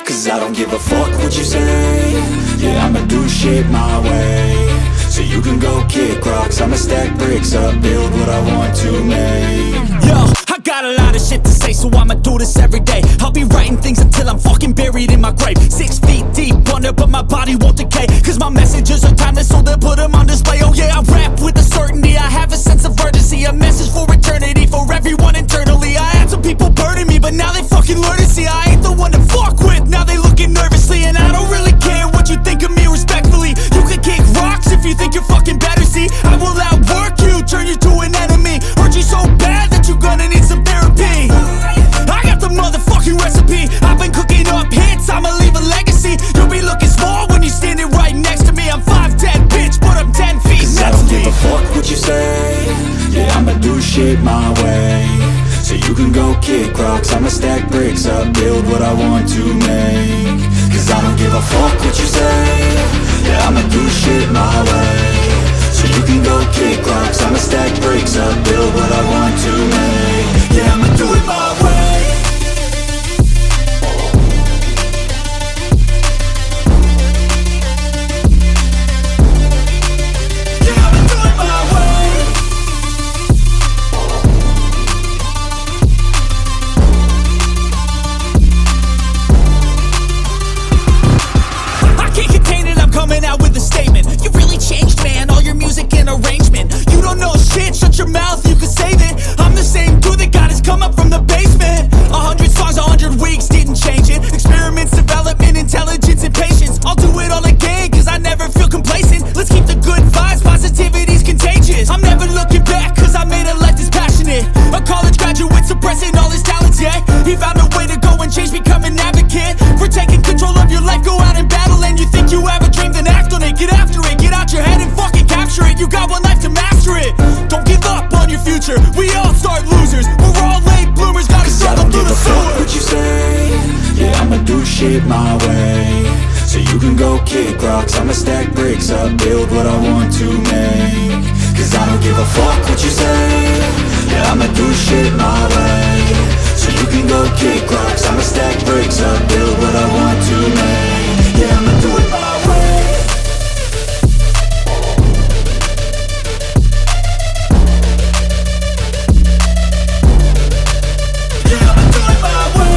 Cause I don't give a fuck what you say. Yeah, I'ma do shit my way. So you can go kick rocks, I'ma stack bricks up, build what I want to make. Yo, I got a lot of shit to say, so I'ma do this every day. I'll be writing things until I'm fucking buried in my grave. 6 feet deep under, but my body won't decay. Cause my messages are timeless, so they'll put them on display. Oh yeah, I rap with a certainty, I have a sense of urgency. A message for eternity, for everyone internally. I had some people burning me, but now they fucking learn to see I ain't the one to fuck with, now they looking nervously. And I don't really care what you think of me, respectfully. You can kick rocks if you think you're fucking better, see. I will outwork you, turn you to an enemy. Hurt you so bad that you're gonna need some therapy. I got the motherfucking recipe, I've been cooking up hits, I'ma leave a legacy. You'll be looking small when you're standing right next to me. I'm 5'10", bitch, but I'm 10 feet Cause next I don't to me. give a fuck what you say. Yeah, I'ma do shit my way. So you can go kick rocks, I'ma stack bricks up, build what I want to make. Cause I don't give a fuck what you say. Yeah, I'ma do shit my way. So you can go kick rocks, I'ma stack bricks up, build what I want to make. Yeah, I'ma do it my way. Coming out with a statement. You really changed, man, all your music and arrangement. You don't know shit, shut your mouth, you can save it. I'm the same dude that got his come up from the basement. 100 songs, 100 weeks, didn't change it. Experiments, development, intelligence, and patience. I'll do it all again, cause I never feel complacent. Let's keep the good vibes, positivity's contagious. I'm never looking back, cause I made a life that's passionate. A college graduate suppressing all his talents, yeah. He found a way to go and change, become an advocate. For taking control of your life, go out and battle. And you think you have a dream, then act on it, get after it. Get out your head and fucking capture it. You got one life to master it. Don't give up on your future, we all start losers. We're all late bloomers, gotta struggle through the sewer. What you say? Yeah, I'ma do shit my way. So you can go kick rocks, I'ma stack bricks up, build what I want to make. Cause I don't give a fuck what you say. Yeah, I'ma do shit my way. So you can go kick rocks, I'ma stack bricks up, build what I want to make. Yeah, I'ma do it my way. Yeah, I'ma do it my way.